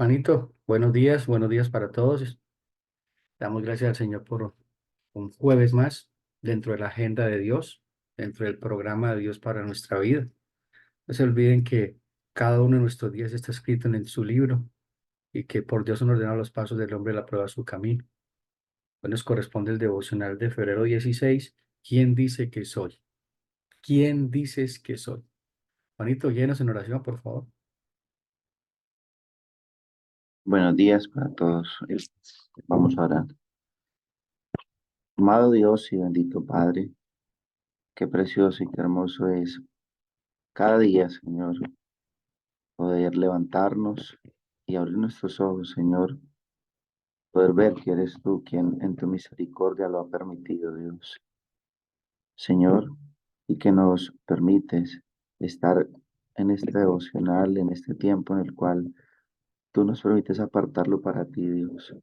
Hermanito, buenos días para todos. Damos gracias al Señor por un jueves más dentro de la agenda de Dios, dentro del programa de Dios para nuestra vida. No se olviden que cada uno de nuestros días está escrito en su libro y que por Dios son ordenados los pasos del hombre y la prueba de su camino. Hoy nos corresponde el devocional de febrero 16. ¿Quién dice que soy? ¿Quién dices que soy? Juanito, llenos en oración, por favor. Buenos días para todos. Vamos a orar. Amado Dios y bendito Padre, qué precioso y qué hermoso es cada día, Señor, poder levantarnos y abrir nuestros ojos, Señor, poder ver que eres tú quien en tu misericordia lo ha permitido, Dios. Señor, y que nos permites estar en este devocional, en este tiempo en el cual tú nos permites apartarlo para ti, Dios.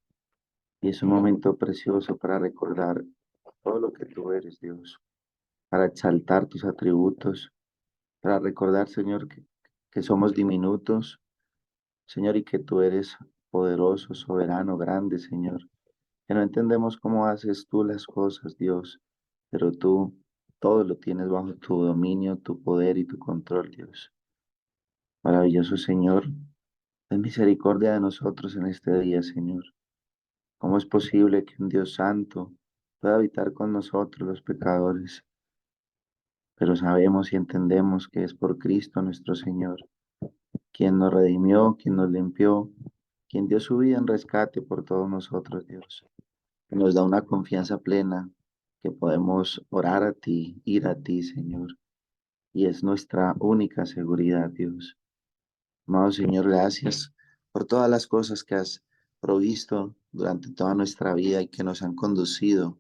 Y es un momento precioso para recordar todo lo que tú eres, Dios, para exaltar tus atributos, para recordar, Señor, que somos diminutos, Señor, y que tú eres poderoso, soberano, grande, Señor. Que no entendemos cómo haces tú las cosas, Dios, pero tú todo lo tienes bajo tu dominio, tu poder y tu control, Dios. Maravilloso, Señor, ten misericordia de nosotros en este día, Señor. ¿Cómo es posible que un Dios santo pueda habitar con nosotros los pecadores? Pero sabemos y entendemos que es por Cristo nuestro Señor, quien nos redimió, quien nos limpió, quien dio su vida en rescate por todos nosotros, Dios, que nos da una confianza plena, que podemos orar a ti, ir a ti, Señor, y es nuestra única seguridad, Dios. Amado Señor, gracias por todas las cosas que has provisto durante toda nuestra vida y que nos han conducido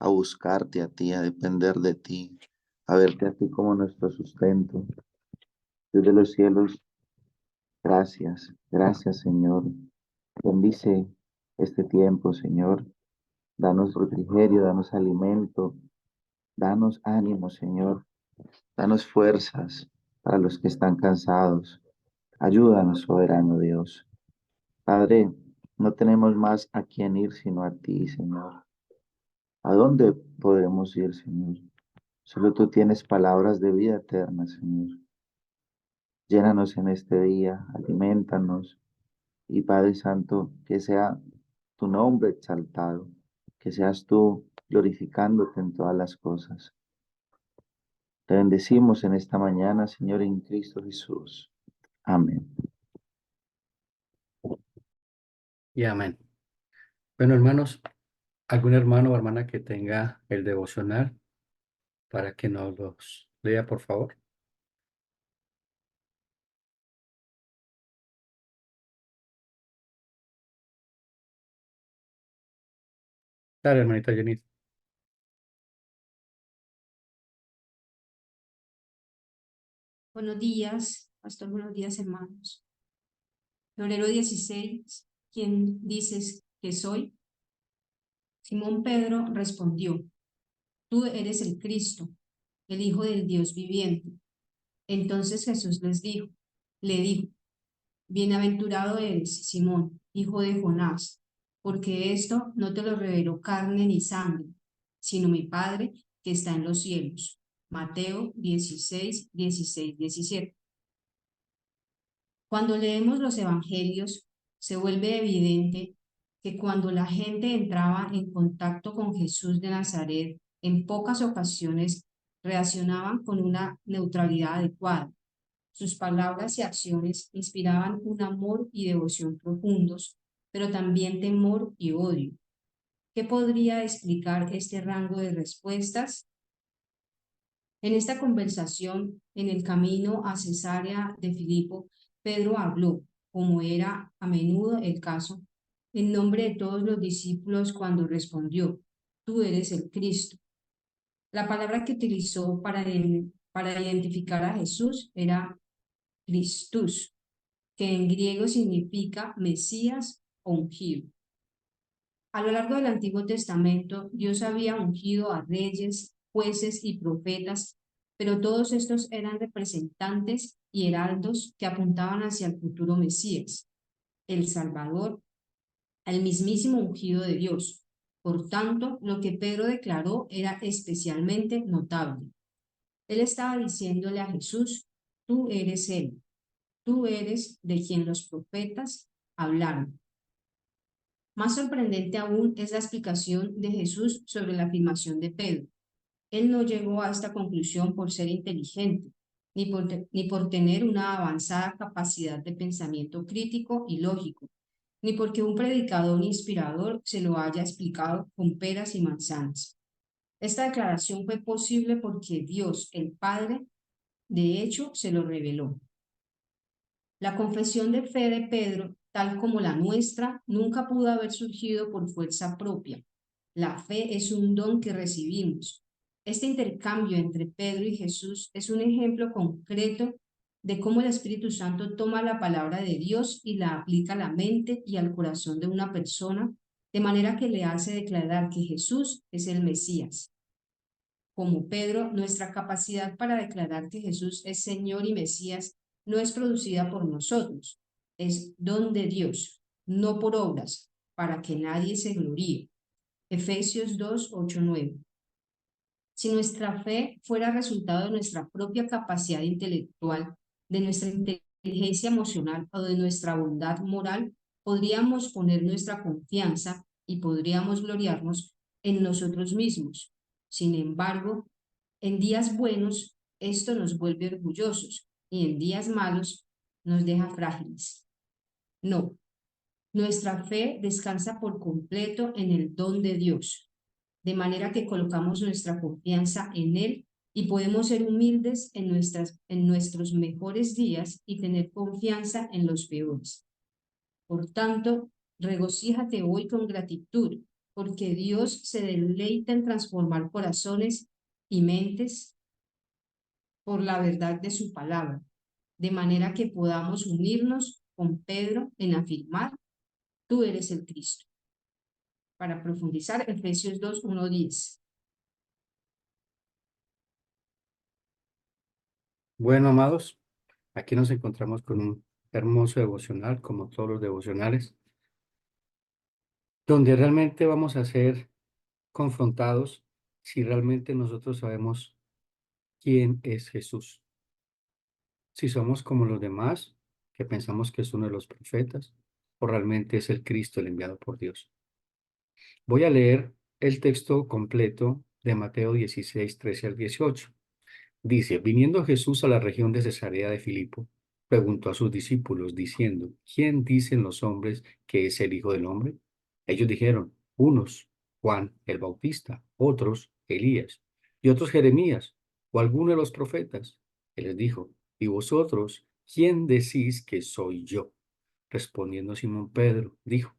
a buscarte a ti, a depender de ti, a verte a ti como nuestro sustento. Dios de los cielos, gracias, gracias Señor. Bendice este tiempo, Señor. Danos refrigerio, danos alimento, danos ánimo, Señor. Danos fuerzas para los que están cansados. Ayúdanos, soberano Dios. Padre, no tenemos más a quién ir sino a ti, Señor. ¿A dónde podremos ir, Señor? Solo tú tienes palabras de vida eterna, Señor. Llénanos en este día, alimentanos. Y Padre Santo, que sea tu nombre exaltado, que seas tú glorificándote en todas las cosas. Te bendecimos en esta mañana, Señor, en Cristo Jesús. Amén. Y amén. Bueno, hermanos, algún hermano o hermana que tenga el devocional para que nos los lea, por favor. Dale, hermanita Jenny. Buenos días, pastor, buenos días, hermanos. Febrero 16, ¿quién dices que soy? Simón Pedro respondió, tú eres el Cristo, el Hijo del Dios viviente. Entonces Jesús le dijo, bienaventurado eres, Simón, hijo de Jonás, porque esto no te lo reveló carne ni sangre, sino mi Padre que está en los cielos. Mateo 16, 16, 17. Cuando leemos los evangelios, se vuelve evidente que cuando la gente entraba en contacto con Jesús de Nazaret, en pocas ocasiones reaccionaban con una neutralidad adecuada. Sus palabras y acciones inspiraban un amor y devoción profundos, pero también temor y odio. ¿Qué podría explicar este rango de respuestas? En esta conversación, en el camino a Cesarea de Filipo, Pedro habló, como era a menudo el caso, en nombre de todos los discípulos cuando respondió, tú eres el Cristo. La palabra que utilizó para identificar a Jesús era Christus, que en griego significa Mesías o ungido. A lo largo del Antiguo Testamento, Dios había ungido a reyes, jueces y profetas, pero todos estos eran representantes y heraldos que apuntaban hacia el futuro Mesías. el Salvador, al mismísimo ungido de Dios. Por tanto, lo que Pedro declaró era especialmente notable. Él estaba diciéndole a Jesús, tú eres Él, tú eres de quien los profetas hablaron. Más sorprendente aún es la explicación de Jesús sobre la afirmación de Pedro. Él no llegó a esta conclusión por ser inteligente, ni por tener una avanzada capacidad de pensamiento crítico y lógico, ni porque un predicador inspirador se lo haya explicado con peras y manzanas. Esta declaración fue posible porque Dios, el Padre, de hecho, se lo reveló. La confesión de fe de Pedro, tal como la nuestra, nunca pudo haber surgido por fuerza propia. La fe es un don que recibimos. Este intercambio entre Pedro y Jesús es un ejemplo concreto de cómo el Espíritu Santo toma la palabra de Dios y la aplica a la mente y al corazón de una persona, de manera que le hace declarar que Jesús es el Mesías. Como Pedro, nuestra capacidad para declarar que Jesús es Señor y Mesías no es producida por nosotros, es don de Dios, no por obras, para que nadie se gloríe. Efesios 2, 8, 9. Si nuestra fe fuera resultado de nuestra propia capacidad intelectual, de nuestra inteligencia emocional o de nuestra bondad moral, podríamos poner nuestra confianza y podríamos gloriarnos en nosotros mismos. Sin embargo, en días buenos, esto nos vuelve orgullosos y en días malos nos deja frágiles. No, nuestra fe descansa por completo en el don de Dios, de manera que colocamos nuestra confianza en Él y podemos ser humildes en nuestros mejores días y tener confianza en los peores. Por tanto, regocíjate hoy con gratitud, porque Dios se deleita en transformar corazones y mentes por la verdad de su palabra, de manera que podamos unirnos con Pedro en afirmar, tú eres el Cristo. Para profundizar, Efesios 2, 1, 10. Bueno, amados, aquí nos encontramos con un hermoso devocional, como todos los devocionales, donde realmente vamos a ser confrontados si realmente nosotros sabemos quién es Jesús. Si somos como los demás, que pensamos que es uno de los profetas, o realmente es el Cristo, el enviado por Dios. Voy a leer el texto completo de Mateo 16, 13 al 18. Dice, viniendo Jesús a la región de Cesarea de Filipo, preguntó a sus discípulos, diciendo, ¿quién dicen los hombres que es el Hijo del Hombre? Ellos dijeron, unos, Juan el Bautista, otros, Elías, y otros Jeremías, o alguno de los profetas. Él les dijo, ¿y vosotros, quién decís que soy yo? Respondiendo Simón Pedro, dijo,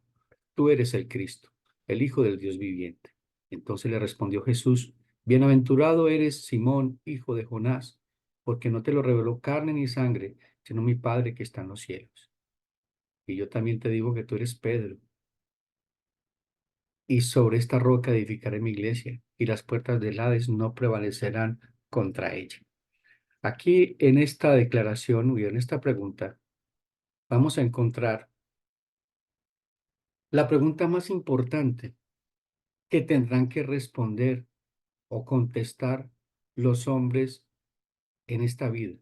tú eres el Cristo, el Hijo del Dios viviente. Entonces le respondió Jesús, bienaventurado eres Simón, hijo de Jonás, porque no te lo reveló carne ni sangre, sino mi Padre que está en los cielos. Y yo también te digo que tú eres Pedro, y sobre esta roca edificaré mi iglesia, y las puertas del Hades no prevalecerán contra ella. Aquí en esta declaración y en esta pregunta vamos a encontrar la pregunta más importante que tendrán que responder o contestar los hombres en esta vida.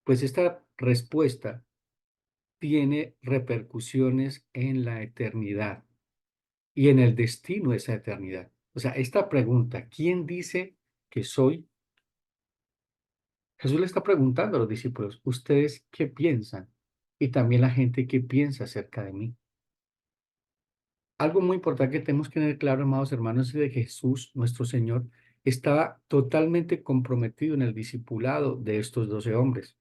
Pues esta respuesta tiene repercusiones en la eternidad y en el destino de esa eternidad. O sea, esta pregunta, ¿quién dice que soy? Jesús le está preguntando a los discípulos, ¿ustedes qué piensan? Y también la gente qué piensa acerca de mí. Algo muy importante que tenemos que tener claro, amados hermanos, es de que Jesús, nuestro Señor, estaba totalmente comprometido en el discipulado de estos 12 hombres.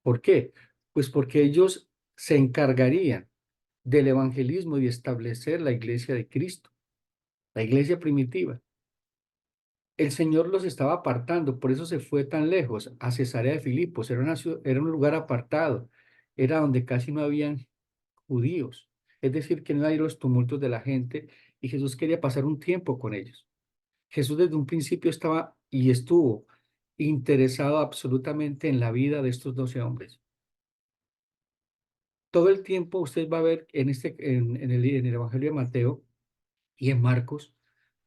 ¿Por qué? Pues porque ellos se encargarían del evangelismo y de establecer la iglesia de Cristo, la iglesia primitiva. El Señor los estaba apartando, por eso se fue tan lejos, a Cesarea de Filipos. Era un lugar apartado, era donde casi no habían judíos, es decir, que no hay los tumultos de la gente, y Jesús quería pasar un tiempo con ellos. Jesús desde un principio estaba y estuvo interesado absolutamente en la vida de estos 12 hombres. todo el tiempo usted va a ver en el Evangelio de Mateo y en Marcos,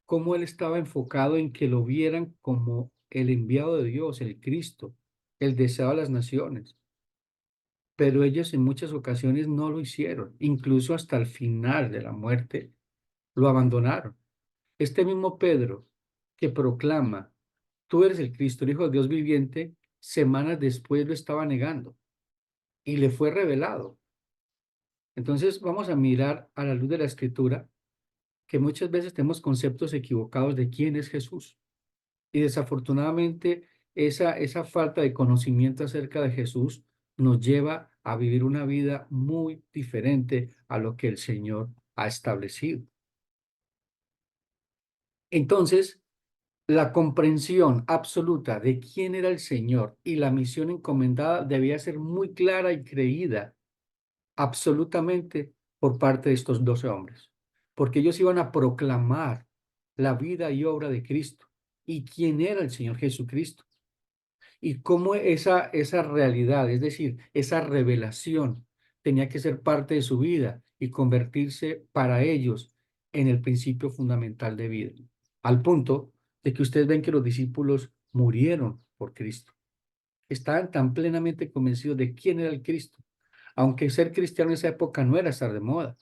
cómo él estaba enfocado en que lo vieran como el enviado de Dios, el Cristo, el deseado de las naciones. Pero ellos en muchas ocasiones no lo hicieron, incluso hasta el final de la muerte lo abandonaron. Este mismo Pedro que proclama, tú eres el Cristo, el Hijo de Dios viviente, semanas después lo estaba negando y le fue revelado. Entonces vamos a mirar a la luz de la Escritura que muchas veces tenemos conceptos equivocados de quién es Jesús. Y desafortunadamente esa falta de conocimiento acerca de Jesús nos lleva a vivir una vida muy diferente a lo que el Señor ha establecido. Entonces, la comprensión absoluta de quién era el Señor y la misión encomendada debía ser muy clara y creída absolutamente por parte de estos 12 hombres, porque ellos iban a proclamar la vida y obra de Cristo y quién era el Señor Jesucristo y cómo esa realidad, es decir, esa revelación tenía que ser parte de su vida y convertirse para ellos en el principio fundamental de vida, al punto de que ustedes ven que los discípulos murieron por Cristo. Estaban tan plenamente convencidos de quién era el Cristo, aunque ser cristiano en esa época no era estar de moda,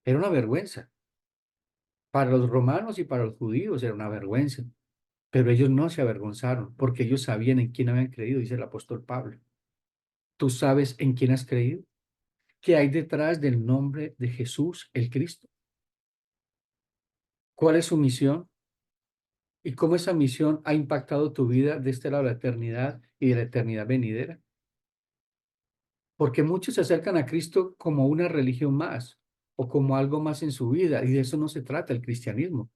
era una vergüenza. Para los romanos y para los judíos era una vergüenza, pero ellos no se avergonzaron porque ellos sabían en quién habían creído, dice el apóstol Pablo. ¿Tú sabes en quién has creído? ¿Qué hay detrás del nombre de Jesús, el Cristo? ¿Cuál es su misión? ¿Y cómo esa misión ha impactado tu vida de este lado de la eternidad y de la eternidad venidera? Porque muchos se acercan a Cristo como una religión más o como algo más en su vida, y de eso no se trata el cristianismo.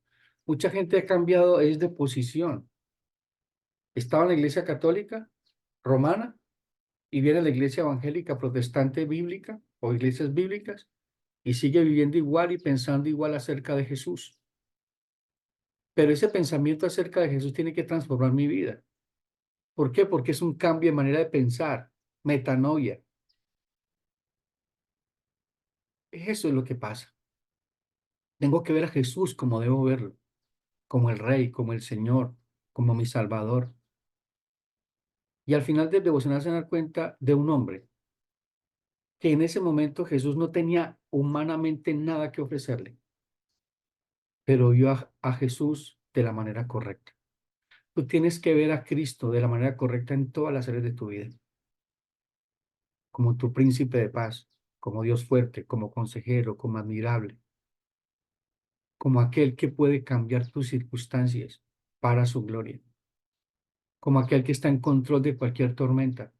Mucha gente ha cambiado, es de posición. Estaba en la iglesia católica romana y viene a la iglesia evangélica protestante bíblica o iglesias bíblicas y sigue viviendo igual y pensando igual acerca de Jesús. Pero ese pensamiento acerca de Jesús tiene que transformar mi vida. ¿Por qué? Porque es un cambio de manera de pensar, metanoia. Eso es lo que pasa. Tengo que ver a Jesús como debo verlo, como el Rey, como el Señor, como mi Salvador. Y al final del devocional se dan cuenta de un hombre que en ese momento Jesús no tenía humanamente nada que ofrecerle, pero vio a Jesús de la manera correcta. Tú tienes que ver a Cristo de la manera correcta en todas las áreas de tu vida, como tu príncipe de paz, como Dios fuerte, como consejero, como admirable, como aquel que puede cambiar tus circunstancias para su gloria, como aquel que está en control de cualquier tormenta,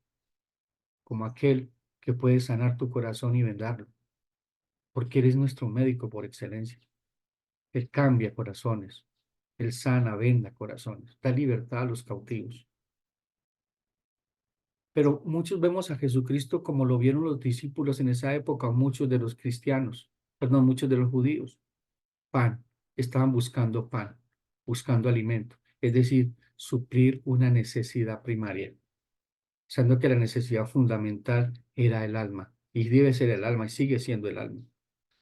como aquel que puede sanar tu corazón y vendarlo, porque eres nuestro médico por excelencia. Él cambia corazones, Él sana, venda corazones, da libertad a los cautivos. Pero muchos vemos a Jesucristo como lo vieron los discípulos en esa época, muchos de los cristianos, perdón, muchos de los judíos. Pan, estaban buscando pan, buscando alimento, es decir, suplir una necesidad primaria, sabiendo que la necesidad fundamental era el alma, y debe ser el alma, y sigue siendo el alma.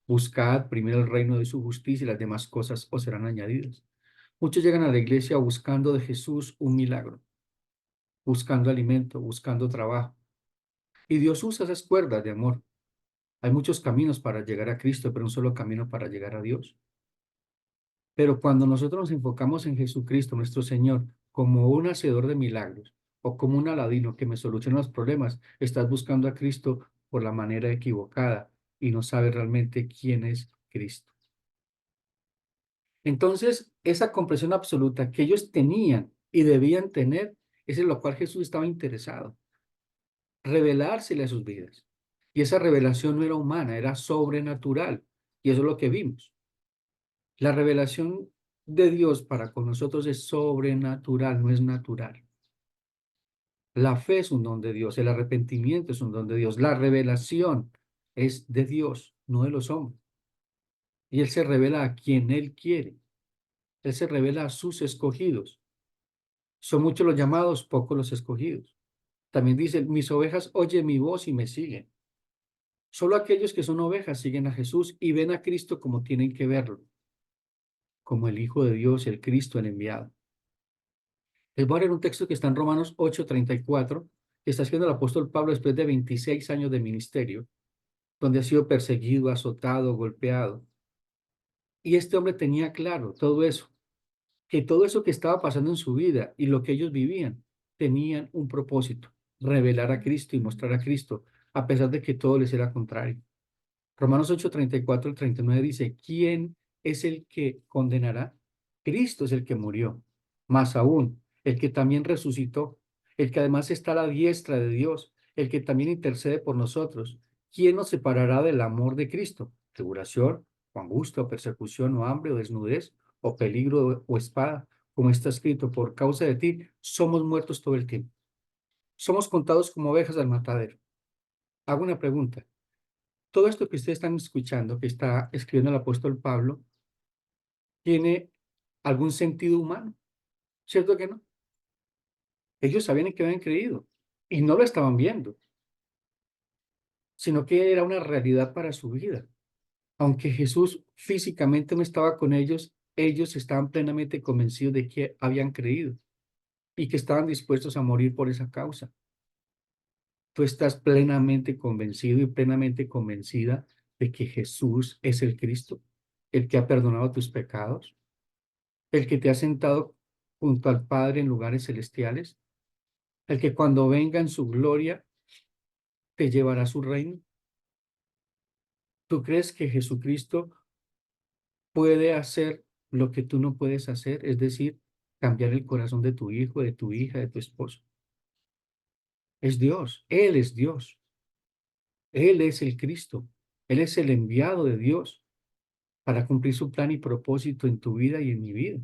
Buscad primero el reino de su justicia y las demás cosas os serán añadidas. Muchos llegan a la iglesia buscando de Jesús un milagro, buscando alimento, buscando trabajo. Y Dios usa esas cuerdas de amor. Hay muchos caminos para llegar a Cristo, pero un solo camino para llegar a Dios. Pero cuando nosotros nos enfocamos en Jesucristo, nuestro Señor, como un hacedor de milagros o como un aladino que me soluciona los problemas, estás buscando a Cristo por la manera equivocada y no sabes realmente quién es Cristo. Entonces, esa comprensión absoluta que ellos tenían y debían tener, es en lo cual Jesús estaba interesado, revelársele a sus vidas. Y esa revelación no era humana, era sobrenatural. Y eso es lo que vimos. La revelación de Dios para con nosotros es sobrenatural, no es natural. La fe es un don de Dios, el arrepentimiento es un don de Dios, la revelación es de Dios, no de los hombres. Y Él se revela a quien Él quiere. Él se revela a sus escogidos. Son muchos los llamados, pocos los escogidos. También dice, mis ovejas oyen mi voz y me siguen. Solo aquellos que son ovejas siguen a Jesús y ven a Cristo como tienen que verlo, como el Hijo de Dios, el Cristo, el enviado. Les voy a leer un texto que está en Romanos 8:34, que está escribiendo el apóstol Pablo después de 26 años de ministerio, donde ha sido perseguido, azotado, golpeado. Y este hombre tenía claro todo eso, que todo eso que estaba pasando en su vida y lo que ellos vivían, tenían un propósito: revelar a Cristo y mostrar a Cristo, a pesar de que todo les era contrario. Romanos 8:34 al 39 dice: ¿Quién es el que condenará? Cristo es el que murió, más aún, el que también resucitó, el que además está a la diestra de Dios, el que también intercede por nosotros. ¿Quién nos separará del amor de Cristo? ¿Tribulación, o angustia, o persecución, o hambre, o desnudez, o peligro, o espada? Como está escrito: por causa de ti somos muertos todo el tiempo. Somos contados como ovejas al matadero. Hago una pregunta. Todo esto que ustedes están escuchando, que está escribiendo el apóstol Pablo, ¿tiene algún sentido humano? ¿Cierto que no? Ellos sabían en qué habían creído y no lo estaban viendo, sino que era una realidad para su vida. Aunque Jesús físicamente no estaba con ellos, ellos estaban plenamente convencidos de que habían creído y que estaban dispuestos a morir por esa causa. Tú estás plenamente convencido y plenamente convencida de que Jesús es el Cristo, el que ha perdonado tus pecados, el que te ha sentado junto al Padre en lugares celestiales, el que cuando venga en su gloria te llevará a su reino. ¿Tú crees que Jesucristo puede hacer lo que tú no puedes hacer? Es decir, cambiar el corazón de tu hijo, de tu hija, de tu esposo. Es Dios, Él es Dios, Él es el Cristo, Él es el enviado de Dios para cumplir su plan y propósito en tu vida y en mi vida.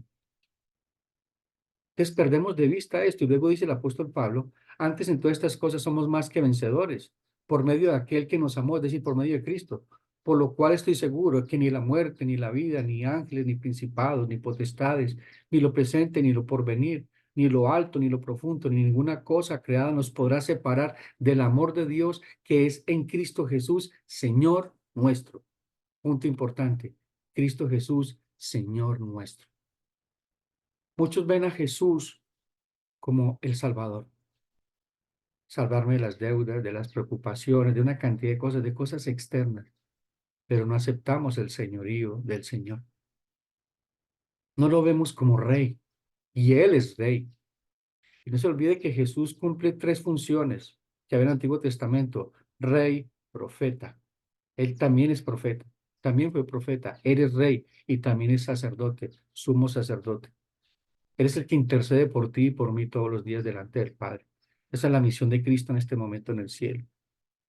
Entonces perdemos de vista esto y luego dice el apóstol Pablo: antes en todas estas cosas somos más que vencedores por medio de aquel que nos amó, es decir, por medio de Cristo, por lo cual estoy seguro que ni la muerte, ni la vida, ni ángeles, ni principados, ni potestades, ni lo presente, ni lo porvenir, ni lo alto, ni lo profundo, ni ninguna cosa creada nos podrá separar del amor de Dios que es en Cristo Jesús, Señor nuestro. Punto importante: Cristo Jesús, Señor nuestro. Muchos ven a Jesús como el Salvador, salvarme de las deudas, de las preocupaciones, de una cantidad de cosas externas, pero no aceptamos el señorío del Señor. No lo vemos como rey, y Él es rey. Y no se olvide que Jesús cumple tres funciones que había en el Antiguo Testamento: rey, profeta. Él también es profeta, también fue profeta, eres rey y también es sacerdote, sumo sacerdote. Eres el que intercede por ti y por mí todos los días delante del Padre. Esa es la misión de Cristo en este momento en el cielo: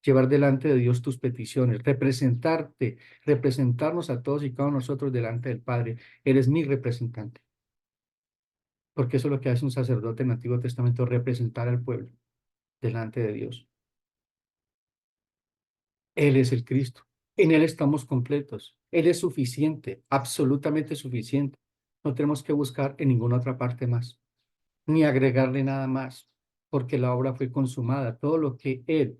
llevar delante de Dios tus peticiones, representarte, representarnos a todos y cada uno de nosotros delante del Padre. Eres mi representante, porque eso es lo que hace un sacerdote en el Antiguo Testamento: representar al pueblo delante de Dios. Él es el Cristo. En Él estamos completos. Él es suficiente, absolutamente suficiente. No tenemos que buscar en ninguna otra parte más, ni agregarle nada más, porque la obra fue consumada. Todo lo que Él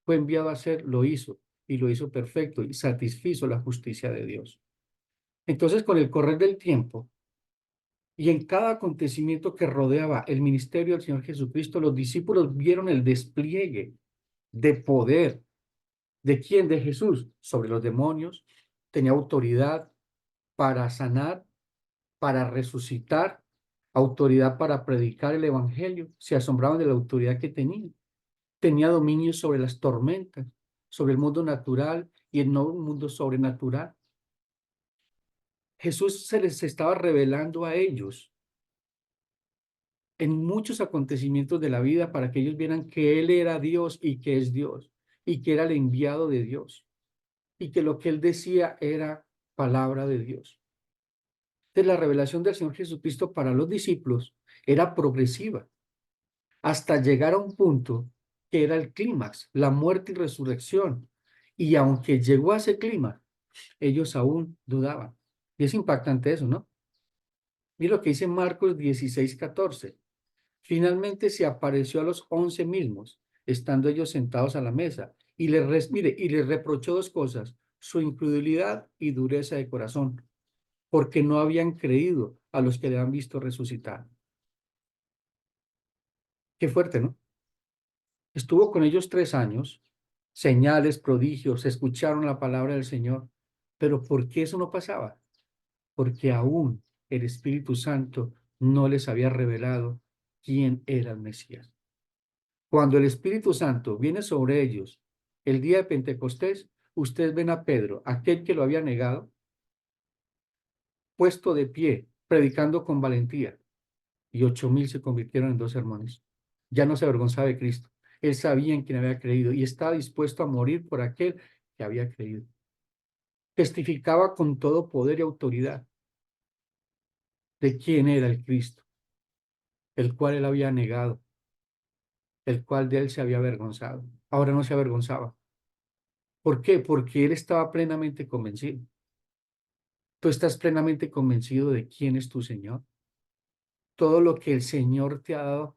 fue enviado a hacer, lo hizo, y lo hizo perfecto, y satisfizo la justicia de Dios. Entonces, con el correr del tiempo, y en cada acontecimiento que rodeaba el ministerio del Señor Jesucristo, los discípulos vieron el despliegue de poder. ¿De quién? De Jesús sobre los demonios. Tenía autoridad para sanar, para resucitar, autoridad para predicar el evangelio. Se asombraban de la autoridad que tenía. Tenía dominio sobre las tormentas, sobre el mundo natural y el nuevo mundo sobrenatural. Jesús se les estaba revelando a ellos en muchos acontecimientos de la vida para que ellos vieran que Él era Dios y que es Dios, y que era el enviado de Dios, y que lo que Él decía era palabra de Dios. Entonces, la revelación del Señor Jesucristo para los discípulos era progresiva, hasta llegar a un punto que era el clímax, la muerte y resurrección. Y aunque llegó a ese clima, ellos aún dudaban. Y es impactante eso, ¿no? Mira lo que dice Marcos 16:14. Finalmente se apareció a los 11 mismos, estando ellos sentados a la mesa, mire, y le reprochó dos cosas, su incredulidad y dureza de corazón, porque no habían creído a los que le han visto resucitar. Qué fuerte, ¿no? Estuvo con ellos 3 años, señales, prodigios, escucharon la palabra del Señor, pero ¿por qué eso no pasaba? Porque aún el Espíritu Santo no les había revelado quién era el Mesías. Cuando el Espíritu Santo viene sobre ellos el día de Pentecostés, ustedes ven a Pedro, aquel que lo había negado, puesto de pie, predicando con valentía, y 8,000 se convirtieron en 2 sermones. Ya no se avergonzaba de Cristo. Él sabía en quién había creído y estaba dispuesto a morir por aquel que había creído. Testificaba con todo poder y autoridad de quién era el Cristo, el cual él había negado, el cual de él se había avergonzado. Ahora no se avergonzaba. ¿Por qué? Porque él estaba plenamente convencido. ¿Tú estás plenamente convencido de quién es tu Señor? Todo lo que el Señor te ha dado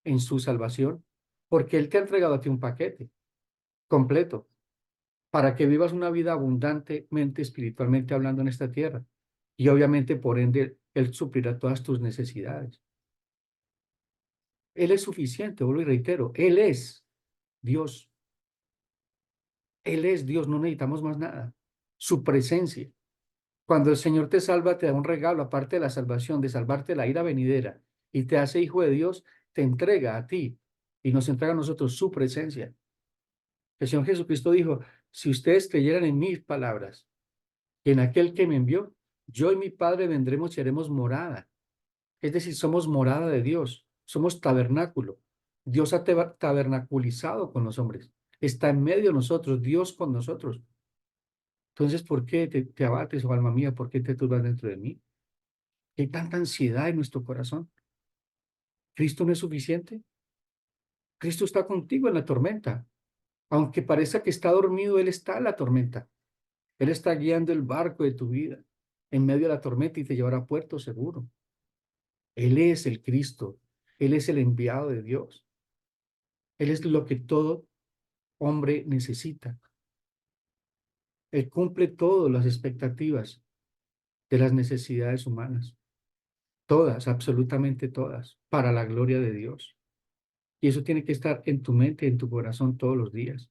en su salvación, porque Él te ha entregado a ti un paquete completo para que vivas una vida abundantemente, espiritualmente hablando en esta tierra. Y obviamente, por ende, Él suplirá todas tus necesidades. Él es suficiente, vuelvo y reitero, Él es Dios. Él es Dios, no necesitamos más nada. Su presencia. Cuando el Señor te salva, te da un regalo, aparte de la salvación, de salvarte de la ira venidera, y te hace hijo de Dios, te entrega a ti y nos entrega a nosotros su presencia. El Señor Jesucristo dijo, si ustedes creyeran en mis palabras, en aquel que me envió, yo y mi Padre vendremos y haremos morada. Es decir, somos morada de Dios, somos tabernáculo. Dios ha tabernaculizado con los hombres, está en medio de nosotros, Dios con nosotros. Entonces, ¿por qué te abates, oh alma mía? ¿Por qué te turbas dentro de mí? Hay tanta ansiedad en nuestro corazón. ¿Cristo no es suficiente? Cristo está contigo en la tormenta. Aunque parezca que está dormido, Él está en la tormenta. Él está guiando el barco de tu vida en medio de la tormenta y te llevará a puerto seguro. Él es el Cristo. Él es el enviado de Dios. Él es lo que todo hombre necesita. Él cumple todas las expectativas de las necesidades humanas. Todas, absolutamente todas, para la gloria de Dios. Y eso tiene que estar en tu mente, en tu corazón todos los días.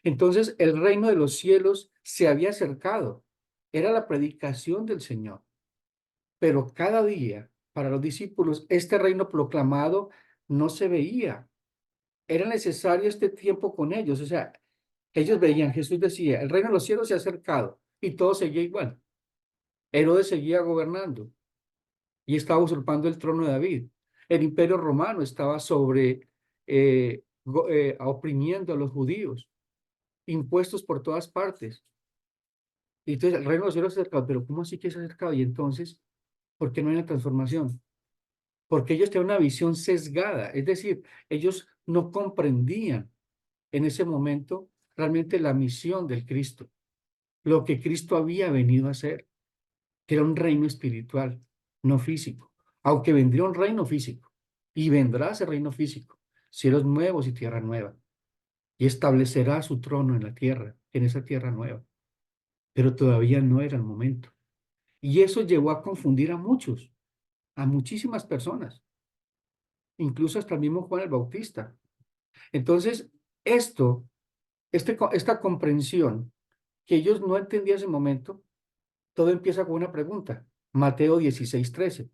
Entonces, el reino de los cielos se había acercado. Era la predicación del Señor. Pero cada día, para los discípulos, este reino proclamado no se veía. Era necesario este tiempo con ellos. O sea, ellos veían, Jesús decía, el reino de los cielos se ha acercado y todo seguía igual. Herodes seguía gobernando y estaba usurpando el trono de David. El imperio romano estaba oprimiendo a los judíos, impuestos por todas partes. Y entonces el reino de los cielos se ha acercado, pero ¿cómo así que se ha acercado? Y entonces, ¿por qué no hay una transformación? Porque ellos tenían una visión sesgada, es decir, ellos no comprendían en ese momento realmente la misión del Cristo, lo que Cristo había venido a hacer, que era un reino espiritual, no físico, aunque vendría un reino físico, y vendrá ese reino físico, cielos nuevos y tierra nueva, y establecerá su trono en la tierra, en esa tierra nueva, pero todavía no era el momento. Y eso llevó a confundir a muchos, a muchísimas personas, incluso hasta el mismo Juan el Bautista. Entonces, esta comprensión que ellos no entendían en ese momento, todo empieza con una pregunta. Mateo 16:13.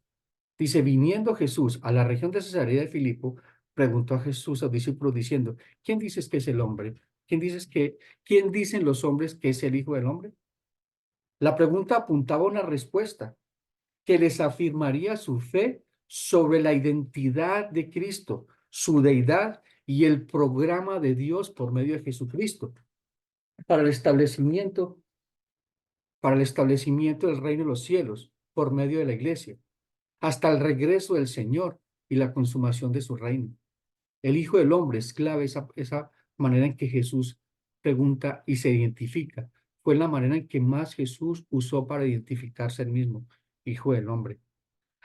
Dice, viniendo Jesús a la región de Cesarea de Filipo, preguntó a Jesús a los discípulos diciendo, ¿quién dices que es el hombre? ¿Quién dicen los hombres que es el Hijo del Hombre? La pregunta apuntaba a una respuesta que les afirmaría su fe sobre la identidad de Cristo, su deidad y el programa de Dios por medio de Jesucristo para el establecimiento, para el establecimiento del reino de los cielos por medio de la iglesia, hasta el regreso del Señor y la consumación de su reino. El Hijo del Hombre es clave esa manera en que Jesús pregunta y se identifica. Fue la manera en que más Jesús usó para identificarse él mismo, Hijo del Hombre.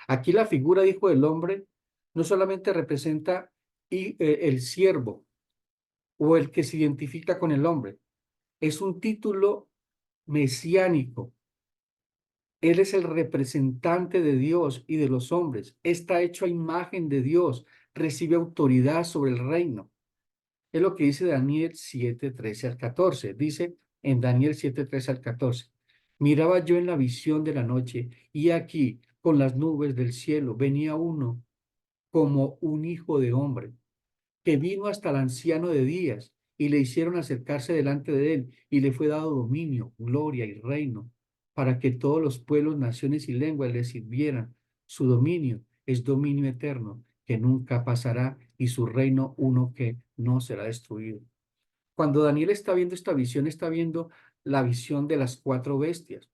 Aquí la figura de Hijo del Hombre no solamente representa el siervo, o el que se identifica con el hombre. Es un título mesiánico. Él es el representante de Dios y de los hombres. Está hecho a imagen de Dios. Recibe autoridad sobre el reino. Es lo que dice Daniel 7:13 al 14. Dice en Daniel 7:13 al 14. Miraba yo en la visión de la noche, y aquí, con las nubes del cielo, venía uno como un hijo de hombre, que vino hasta el anciano de días, y le hicieron acercarse delante de él, y le fue dado dominio, gloria y reino, para que todos los pueblos, naciones y lenguas le sirvieran. Su dominio es dominio eterno, que nunca pasará, y su reino uno que no será destruido. Cuando Daniel está viendo esta visión, está viendo la visión de las cuatro bestias,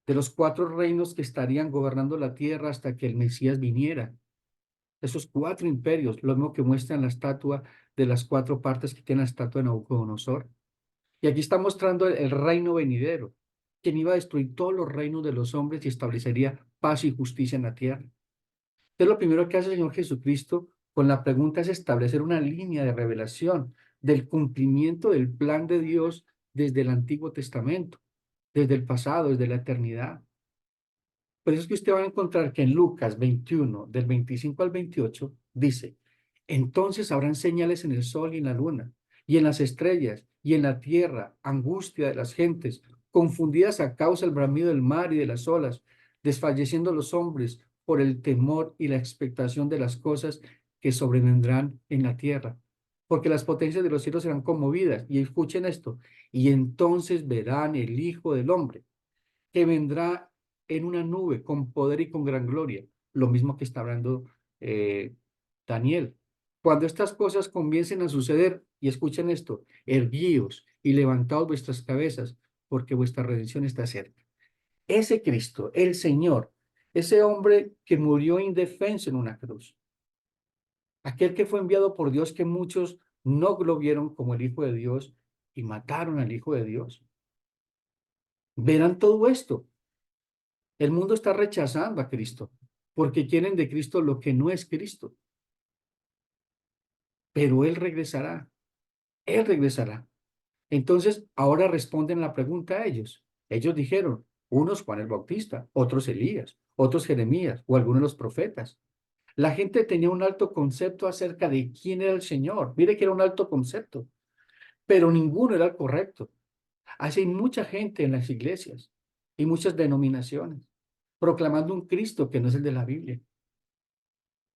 de los cuatro reinos que estarían gobernando la tierra hasta que el Mesías viniera. Esos cuatro imperios, lo mismo que muestra en la estatua de las cuatro partes que tiene la estatua de Nabucodonosor. Y aquí está mostrando el reino venidero, quien iba a destruir todos los reinos de los hombres y establecería paz y justicia en la tierra. Entonces, lo primero que hace el Señor Jesucristo con la pregunta es establecer una línea de revelación del cumplimiento del plan de Dios desde el Antiguo Testamento, desde el pasado, desde la eternidad. Por eso es que usted va a encontrar que en Lucas 21, del 25 al 28, dice: entonces habrán señales en el sol y en la luna, y en las estrellas, y en la tierra, angustia de las gentes, confundidas a causa del bramido del mar y de las olas, desfalleciendo los hombres por el temor y la expectación de las cosas que sobrevendrán en la tierra. Porque las potencias de los cielos serán conmovidas. Y escuchen esto: y entonces verán el Hijo del Hombre, que vendrá en una nube con poder y con gran gloria. Lo mismo que está hablando Daniel. Cuando estas cosas comiencen a suceder, y escuchen esto: erguíos y levantaos vuestras cabezas, porque vuestra redención está cerca. Ese Cristo, el Señor, ese hombre que murió indefenso en una cruz, aquel que fue enviado por Dios, que muchos no lo vieron como el Hijo de Dios y mataron al Hijo de Dios. Verán todo esto. El mundo está rechazando a Cristo porque quieren de Cristo lo que no es Cristo. Pero Él regresará. Él regresará. Entonces, ahora responden la pregunta a ellos. Ellos dijeron, unos Juan el Bautista, otros Elías, otros Jeremías o algunos de los profetas. La gente tenía un alto concepto acerca de quién era el Señor. Mire que era un alto concepto, pero ninguno era el correcto. Así hay mucha gente en las iglesias y muchas denominaciones proclamando un Cristo que no es el de la Biblia.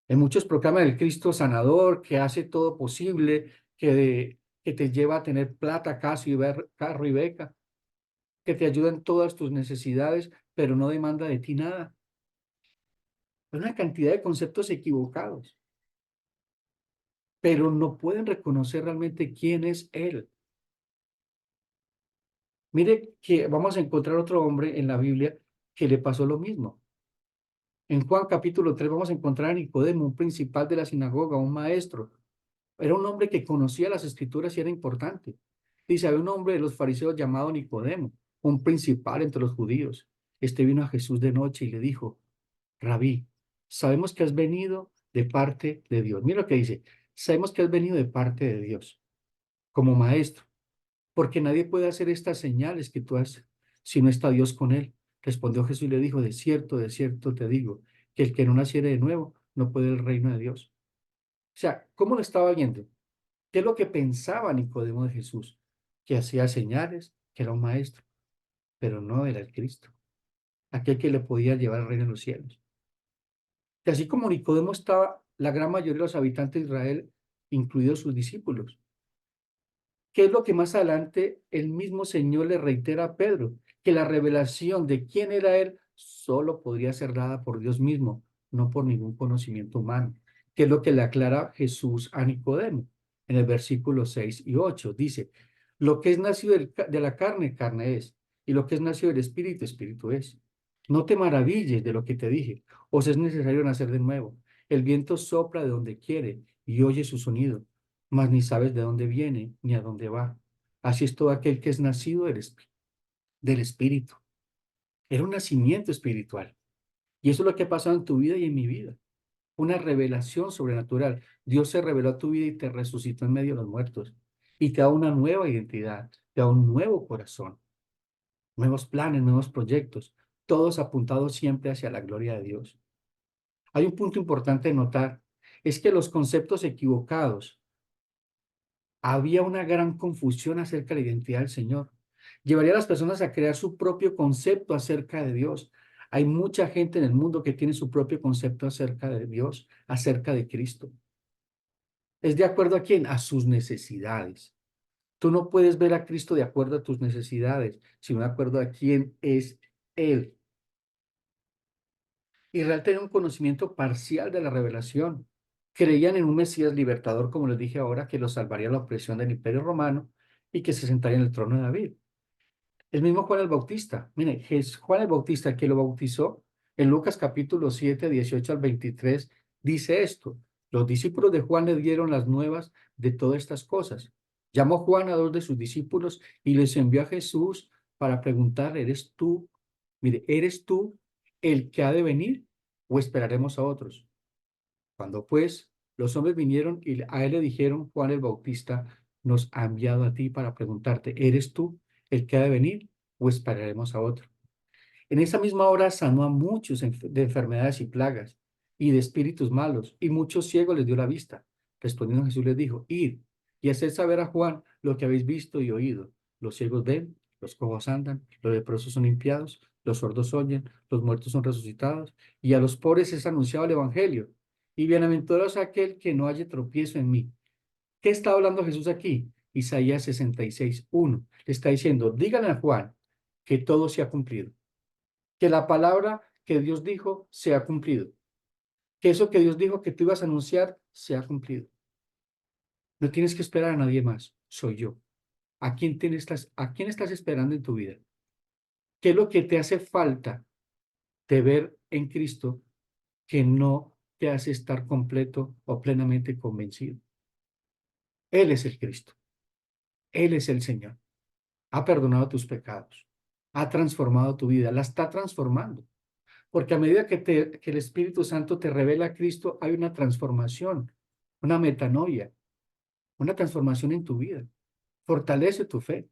En muchos proclaman el Cristo sanador, que hace todo posible, que te lleva a tener plata, casa y carro y beca, que te ayuda en todas tus necesidades, pero no demanda de ti nada. Hay una cantidad de conceptos equivocados, pero no pueden reconocer realmente quién es Él. Mire que vamos a encontrar otro hombre en la Biblia que le pasó lo mismo. En Juan capítulo 3 vamos a encontrar a Nicodemo, un principal de la sinagoga, un maestro. Era un hombre que conocía las escrituras y era importante. Dice, había un hombre de los fariseos llamado Nicodemo, un principal entre los judíos. Este vino a Jesús de noche y le dijo: Rabí, sabemos que has venido de parte de Dios. Mira lo que dice: sabemos que has venido de parte de Dios como maestro, porque nadie puede hacer estas señales que tú haces si no está Dios con él. Respondió Jesús y le dijo: de cierto te digo, que el que no naciere de nuevo no puede el reino de Dios. O sea, ¿cómo lo estaba viendo? ¿Qué es lo que pensaba Nicodemo de Jesús? Que hacía señales, que era un maestro, pero no era el Cristo, aquel que le podía llevar al reino de los cielos. Y así como Nicodemo estaba la gran mayoría de los habitantes de Israel, incluidos sus discípulos. ¿Qué es lo que más adelante el mismo Señor le reitera a Pedro? Que la revelación de quién era Él solo podría ser dada por Dios mismo, no por ningún conocimiento humano. ¿Qué es lo que le aclara Jesús a Nicodemo? En el versículo 6 y 8 dice: lo que es nacido de la carne, carne es, y lo que es nacido del Espíritu, Espíritu es. No te maravilles de lo que te dije, os es necesario nacer de nuevo. El viento sopla de donde quiere y oye su sonido, mas ni sabes de dónde viene ni a dónde va. Así es todo aquel que es nacido del Espíritu. Era un nacimiento espiritual. Y eso es lo que ha pasado en tu vida y en mi vida. una revelación sobrenatural. Dios se reveló a tu vida y te resucitó en medio de los muertos y te da una nueva identidad, te da un nuevo corazón, nuevos planes, nuevos proyectos, todos apuntados siempre hacia la gloria de Dios. Hay un punto importante de notar, es que los conceptos equivocados, había una gran confusión acerca de la identidad del Señor. Llevaría a las personas a crear su propio concepto acerca de Dios. Hay mucha gente en el mundo que tiene su propio concepto acerca de Dios, acerca de Cristo. ¿Es de acuerdo a quién? A sus necesidades. Tú no puedes ver a Cristo de acuerdo a tus necesidades, sino de acuerdo a quién es Él. Israel tenía un conocimiento parcial de la revelación. Creían en un Mesías libertador, como les dije ahora, que los salvaría de la opresión del Imperio Romano y que se sentaría en el trono de David. El mismo Juan el Bautista. Mire, Juan el Bautista, que lo bautizó en Lucas capítulo 7, 18 al 23, dice esto. Los discípulos de Juan le dieron las nuevas de todas estas cosas. Llamó Juan a dos de sus discípulos y les envió a Jesús para preguntar, ¿eres tú? Mire, ¿eres tú el que ha de venir o esperaremos a otros? Cuando pues los hombres vinieron y a él le dijeron, Juan el Bautista nos ha enviado a ti para preguntarte, ¿eres tú el que ha de venir o esperaremos a otro? En esa misma hora sanó a muchos de enfermedades y plagas y de espíritus malos, y muchos ciegos les dio la vista. Respondiendo Jesús les dijo, id y haced saber a Juan lo que habéis visto y oído. Los ciegos ven, los cojos andan, los leprosos son limpiados, los sordos oyen, los muertos son resucitados, y a los pobres es anunciado el evangelio. Y bienaventurado es aquel que no haya tropiezo en mí. ¿Qué está hablando Jesús aquí? Isaías 66:1. Le está diciendo, díganle a Juan que todo se ha cumplido, que la palabra que Dios dijo se ha cumplido, que eso que Dios dijo que tú ibas a anunciar se ha cumplido. No tienes que esperar a nadie más, soy yo. ¿A quién estás esperando en tu vida? ¿Qué es lo que te hace falta de ver en Cristo que no te hace estar completo o plenamente convencido? Él es el Cristo, Él es el Señor. Ha perdonado tus pecados, ha transformado tu vida, la está transformando. Porque a medida que el Espíritu Santo te revela a Cristo, hay una transformación, una metanoia, una transformación en tu vida. Fortalece tu fe.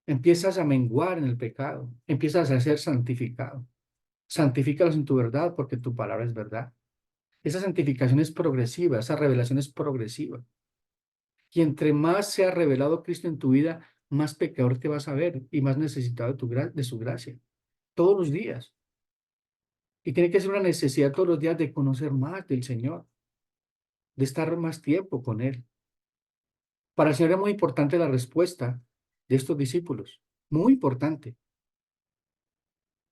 Empiezas a menguar en el pecado, empiezas a ser santificado. Santifícalos en tu verdad porque tu palabra es verdad. Esa santificación es progresiva, esa revelación es progresiva. Y entre más sea revelado Cristo en tu vida, más pecador te vas a ver y más necesitado de su gracia. Todos los días. Y tiene que ser una necesidad todos los días de conocer más del Señor, de estar más tiempo con Él. Para el Señor era muy importante la respuesta de estos discípulos, muy importante,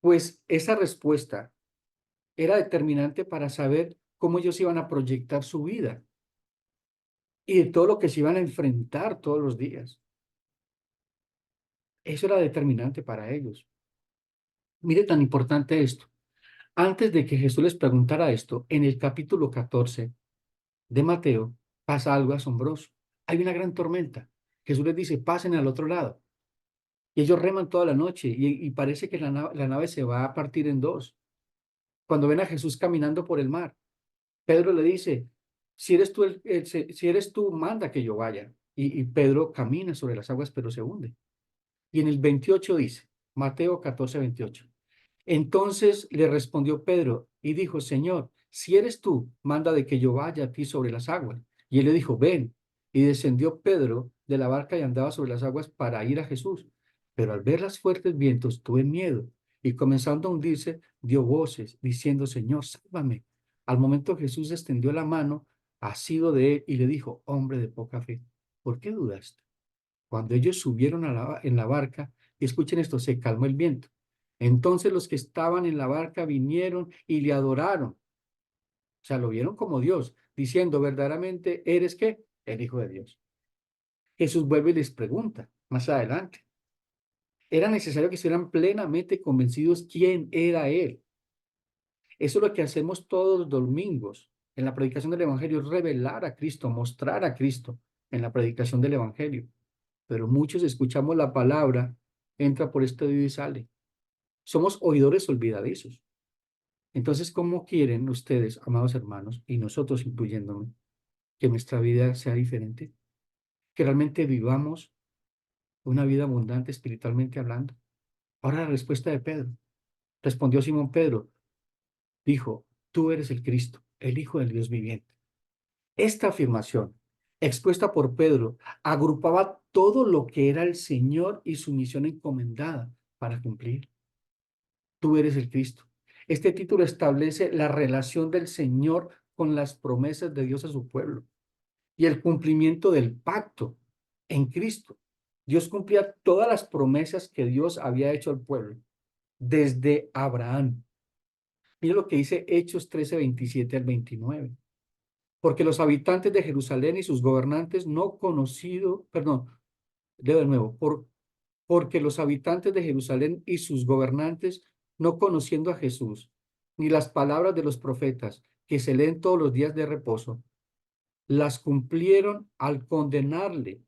pues esa respuesta era determinante para saber cómo ellos iban a proyectar su vida y de todo lo que se iban a enfrentar todos los días. Eso era determinante para ellos. Mire tan importante esto. Antes de que Jesús les preguntara esto, en el capítulo 14 de Mateo pasa algo asombroso. Hay una gran tormenta. Jesús les dice, pasen al otro lado. Y ellos reman toda la noche y parece que la nave se va a partir en dos. Cuando ven a Jesús caminando por el mar, Pedro le dice, si eres tú, si eres tú, manda que yo vaya. Y Pedro camina sobre las aguas, pero se hunde. Y en el 28 dice, Mateo 14:28. Entonces le respondió Pedro y dijo, Señor, si eres tú, manda de que yo vaya a ti sobre las aguas. Y él le dijo, ven. Y descendió Pedro de la barca y andaba sobre las aguas para ir a Jesús. Pero al ver los fuertes vientos, tuve miedo y comenzando a hundirse, dio voces diciendo, Señor, sálvame. Al momento Jesús extendió la mano, asido de él, y le dijo, hombre de poca fe, ¿por qué dudaste? Cuando ellos subieron en la barca, y escuchen esto, se calmó el viento. Entonces los que estaban en la barca vinieron y le adoraron. O sea, lo vieron como Dios, diciendo, verdaderamente, ¿eres qué? El Hijo de Dios. Jesús vuelve y les pregunta más adelante. Era necesario que estuvieran plenamente convencidos quién era Él. Eso es lo que hacemos todos los domingos en la predicación del Evangelio, revelar a Cristo, mostrar a Cristo en la predicación del Evangelio. Pero muchos escuchamos la palabra, entra por este oído y sale. Somos oidores olvidadizos. Entonces, ¿cómo quieren ustedes, amados hermanos, y nosotros incluyéndome, que nuestra vida sea diferente? Que realmente vivamos una vida abundante espiritualmente hablando. Ahora la respuesta de Pedro. Respondió Simón Pedro, dijo, tú eres el Cristo, el Hijo del Dios viviente. Esta afirmación, expuesta por Pedro, agrupaba todo lo que era el Señor y su misión encomendada para cumplir. Tú eres el Cristo. Este título establece la relación del Señor con las promesas de Dios a su pueblo y el cumplimiento del pacto en Cristo. Dios cumplía todas las promesas que Dios había hecho al pueblo desde Abraham. Mira lo que dice Hechos 13, 27 al 29. Porque los habitantes de Jerusalén y sus gobernantes no conocido, perdón, leo de nuevo, porque los habitantes de Jerusalén y sus gobernantes, no conociendo a Jesús, ni las palabras de los profetas que se leen todos los días de reposo, las cumplieron al condenarle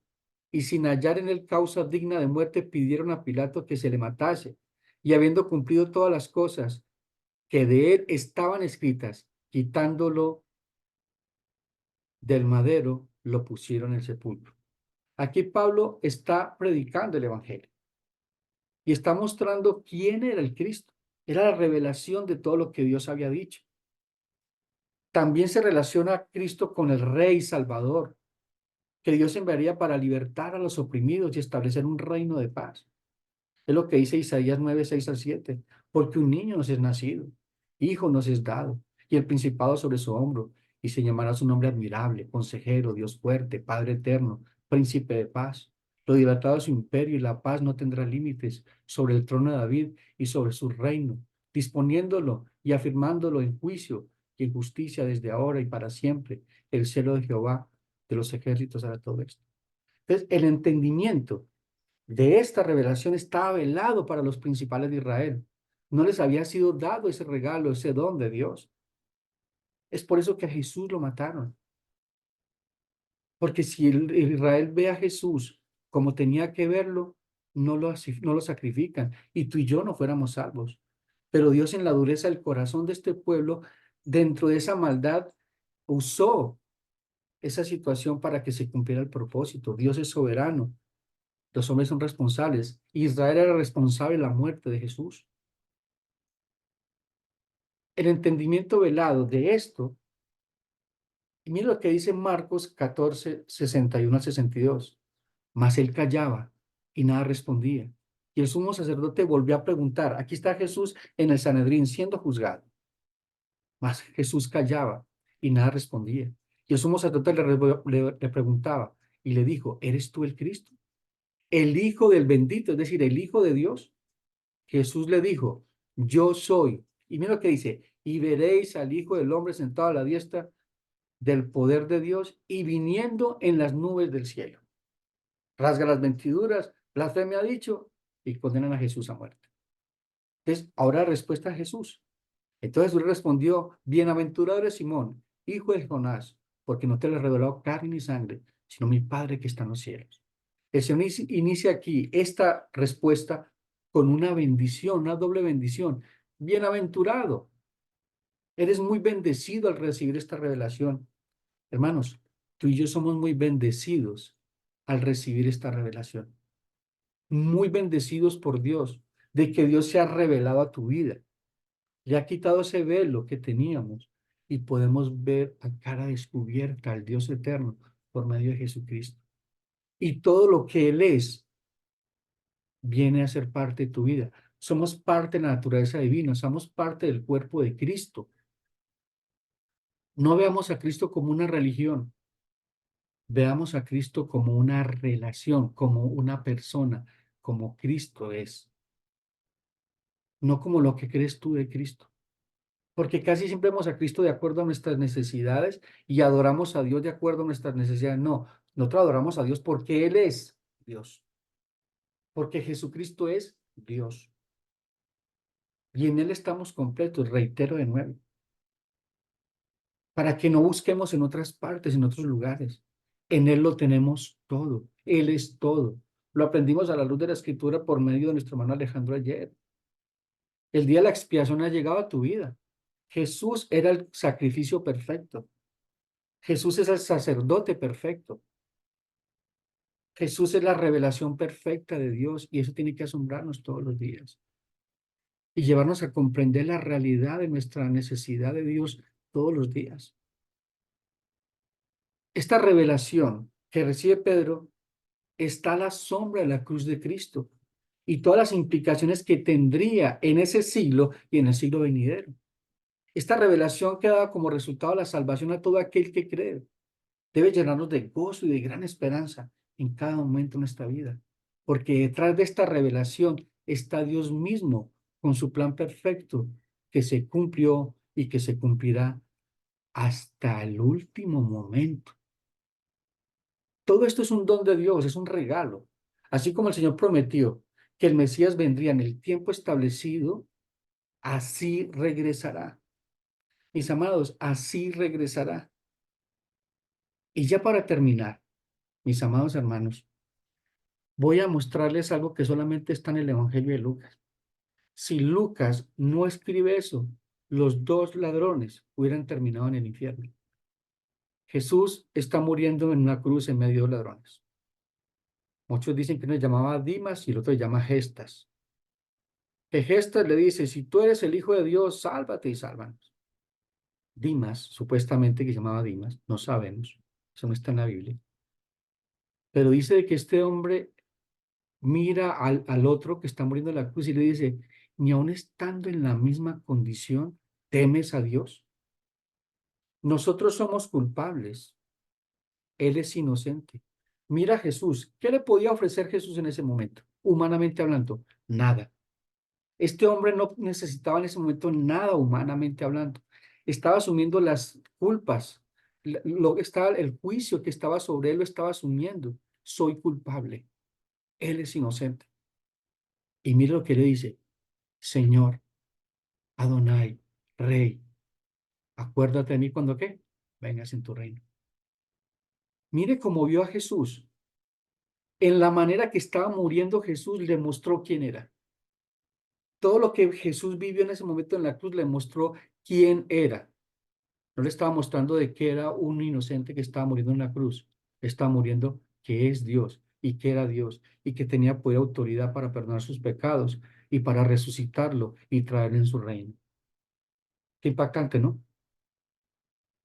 y sin hallar en él causa digna de muerte, pidieron a Pilato que se le matase. Y habiendo cumplido todas las cosas que de él estaban escritas, quitándolo del madero, lo pusieron en el sepulcro. Aquí Pablo está predicando el evangelio y está mostrando quién era el Cristo. Era la revelación de todo lo que Dios había dicho. También se relaciona a Cristo con el Rey Salvador, que Dios enviaría para libertar a los oprimidos y establecer un reino de paz. Es lo que dice Isaías 9, 6 al 7. Porque un niño nos es nacido, hijo nos es dado, y el principado sobre su hombro, y se llamará su nombre admirable, consejero, Dios fuerte, Padre eterno, príncipe de paz. Lo dilatado de su imperio y la paz no tendrá límites sobre el trono de David y sobre su reino, disponiéndolo y afirmándolo en juicio y en justicia desde ahora y para siempre. El celo de Jehová de los ejércitos hará todo esto. Entonces, el entendimiento de esta revelación estaba velado para los principales de Israel. No les había sido dado ese regalo, ese don de Dios. Es por eso que a Jesús lo mataron. Porque si Israel ve a Jesús como tenía que verlo, no lo sacrifican y tú y yo no fuéramos salvos. Pero Dios en la dureza del corazón de este pueblo, dentro de esa maldad, usó esa situación para que se cumpliera el propósito. Dios es soberano. Los hombres son responsables. Israel era responsable de la muerte de Jesús. El entendimiento velado de esto, y mira lo que dice Marcos 14, 61 al 62. Mas él callaba y nada respondía. Y el sumo sacerdote volvió a preguntar. Aquí está Jesús en el Sanedrín siendo juzgado. Mas Jesús callaba y nada respondía. Y el sumo sacerdote le preguntaba y le dijo, ¿eres tú el Cristo? El Hijo del bendito, es decir, el Hijo de Dios. Jesús le dijo, yo soy. Y mira lo que dice, y veréis al Hijo del Hombre sentado a la diestra del poder de Dios y viniendo en las nubes del cielo. Rasga las vestiduras, blasfemia ha dicho, y condenan a Jesús a muerte. Entonces, ahora respuesta a Jesús. Entonces Jesús respondió, bienaventurado eres Simón, hijo de Jonás, porque no te lo reveló carne ni sangre, sino mi Padre que está en los cielos. El Señor inicia aquí esta respuesta con una bendición, una doble bendición. Bienaventurado, eres muy bendecido al recibir esta revelación. Hermanos, tú y yo somos muy bendecidos al recibir esta revelación. Muy bendecidos por Dios, de que Dios se ha revelado a tu vida. Le ha quitado ese velo que teníamos y podemos ver a cara descubierta al Dios eterno por medio de Jesucristo. Y todo lo que Él es viene a ser parte de tu vida. Somos parte de la naturaleza divina, somos parte del cuerpo de Cristo. No veamos a Cristo como una religión, veamos a Cristo como una relación, como una persona, como Cristo es, no como lo que crees tú de Cristo. Porque casi siempre vemos a Cristo de acuerdo a nuestras necesidades y adoramos a Dios de acuerdo a nuestras necesidades. No, nosotros adoramos a Dios porque Él es Dios, porque Jesucristo es Dios. Y en Él estamos completos, reitero de nuevo, para que no busquemos en otras partes, en otros lugares. En Él lo tenemos todo, Él es todo. Lo aprendimos a la luz de la Escritura por medio de nuestro hermano Alejandro ayer. El día de la expiación ha llegado a tu vida. Jesús era el sacrificio perfecto. Jesús es el sacerdote perfecto. Jesús es la revelación perfecta de Dios y eso tiene que asombrarnos todos los días y llevarnos a comprender la realidad de nuestra necesidad de Dios todos los días. Esta revelación que recibe Pedro está a la sombra de la cruz de Cristo y todas las implicaciones que tendría en ese siglo y en el siglo venidero. Esta revelación que da como resultado la salvación a todo aquel que cree debe llenarnos de gozo y de gran esperanza en cada momento de nuestra vida, porque detrás de esta revelación está Dios mismo con su plan perfecto que se cumplió y que se cumplirá hasta el último momento. Todo esto es un don de Dios, es un regalo. Así como el Señor prometió que el Mesías vendría en el tiempo establecido, así regresará. Mis amados, así regresará. Y ya para terminar, mis amados hermanos, voy a mostrarles algo que solamente está en el Evangelio de Lucas. Si Lucas no escribe eso, los dos ladrones hubieran terminado en el infierno. Jesús está muriendo en una cruz en medio de ladrones. Muchos dicen que uno se llamaba Dimas y el otro se llama Gestas. Que Gestas le dice, si tú eres el Hijo de Dios, sálvate y sálvanos. Dimas, supuestamente que se llamaba Dimas, no sabemos, eso no está en la Biblia. Pero dice que este hombre mira al otro que está muriendo en la cruz y le dice, ni aun estando en la misma condición, ¿temes a Dios? Nosotros somos culpables, Él es inocente. Mira a Jesús, ¿qué le podía ofrecer Jesús en ese momento? Humanamente hablando, nada. Este hombre no necesitaba en ese momento nada humanamente hablando. Estaba asumiendo las culpas. El juicio que estaba sobre él lo estaba asumiendo. Soy culpable. Él es inocente. Y mira lo que le dice. Señor, Adonai, Rey, acuérdate de mí cuando qué, vengas en tu reino. Mire cómo vio a Jesús. En la manera que estaba muriendo Jesús le mostró quién era. Todo lo que Jesús vivió en ese momento en la cruz le mostró quién era. No le estaba mostrando de que era un inocente que estaba muriendo en la cruz. Estaba muriendo que es Dios y que era Dios y que tenía poder y autoridad para perdonar sus pecados y para resucitarlo y traerlo en su reino. Qué impactante, ¿no?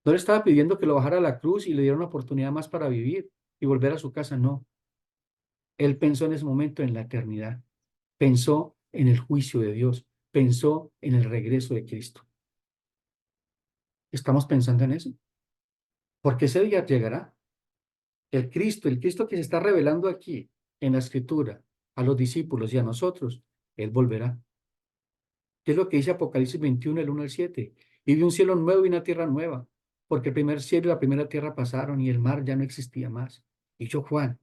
No le estaba pidiendo que lo bajara a la cruz y le diera una oportunidad más para vivir y volver a su casa, no. Él pensó en ese momento en la eternidad, pensó en el juicio de Dios, pensó en el regreso de Cristo. ¿Estamos pensando en eso? Porque ese día llegará. El Cristo que se está revelando aquí en la Escritura a los discípulos y a nosotros, Él volverá. ¿Qué es lo que dice Apocalipsis 21, el 1 al 7? Y vi un cielo nuevo y una tierra nueva, porque el primer cielo y la primera tierra pasaron y el mar ya no existía más. Y yo, Juan,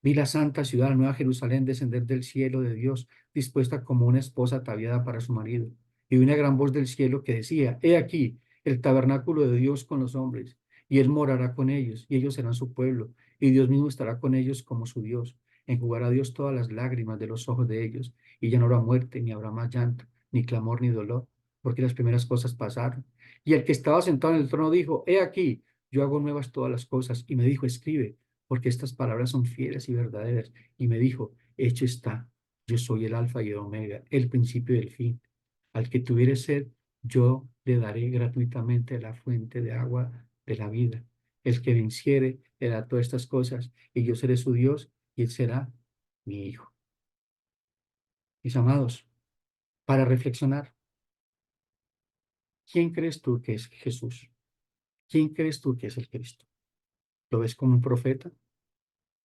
vi la santa ciudad, la nueva Jerusalén, descender del cielo de Dios, dispuesta como una esposa ataviada para su marido. Y vi una gran voz del cielo que decía, he aquí el tabernáculo de Dios con los hombres, y él morará con ellos, y ellos serán su pueblo, y Dios mismo estará con ellos como su Dios. Enjugará Dios todas las lágrimas de los ojos de ellos, y ya no habrá muerte, ni habrá más llanto, ni clamor, ni dolor, porque las primeras cosas pasaron. Y el que estaba sentado en el trono dijo, he aquí, yo hago nuevas todas las cosas, y me dijo, escribe porque estas palabras son fieles y verdaderas. Y me dijo, hecho está, yo soy el alfa y el omega, el principio y el fin. Al que tuviere sed, yo le daré gratuitamente la fuente de agua de la vida. El que venciere, le da todas estas cosas, y yo seré su Dios, y él será mi hijo. Mis amados, para reflexionar, ¿quién crees tú que es Jesús? ¿Quién crees tú que es el Cristo? ¿Lo ves como un profeta?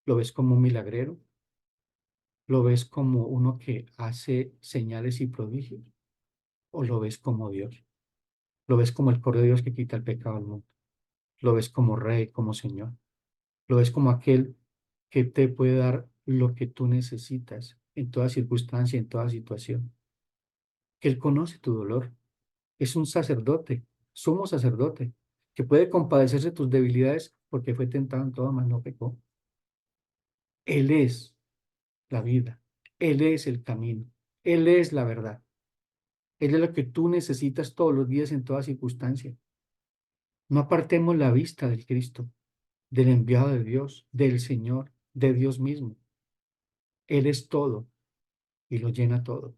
¿Lo ves como un milagrero? ¿Lo ves como uno que hace señales y prodigios? ¿O lo ves como Dios? ¿Lo ves como el Cordero de Dios que quita el pecado del mundo? ¿Lo ves como Rey, como Señor? ¿Lo ves como aquel que te puede dar lo que tú necesitas en toda circunstancia, en toda situación? Que Él conoce tu dolor. Es un sacerdote, sumo sacerdote, que puede compadecerse de tus debilidades porque fue tentado en todo, mas no pecó. Él es la vida. Él es el camino. Él es la verdad. Él es lo que tú necesitas todos los días en toda circunstancia. No apartemos la vista del Cristo, del enviado de Dios, del Señor, de Dios mismo. Él es todo y lo llena todo.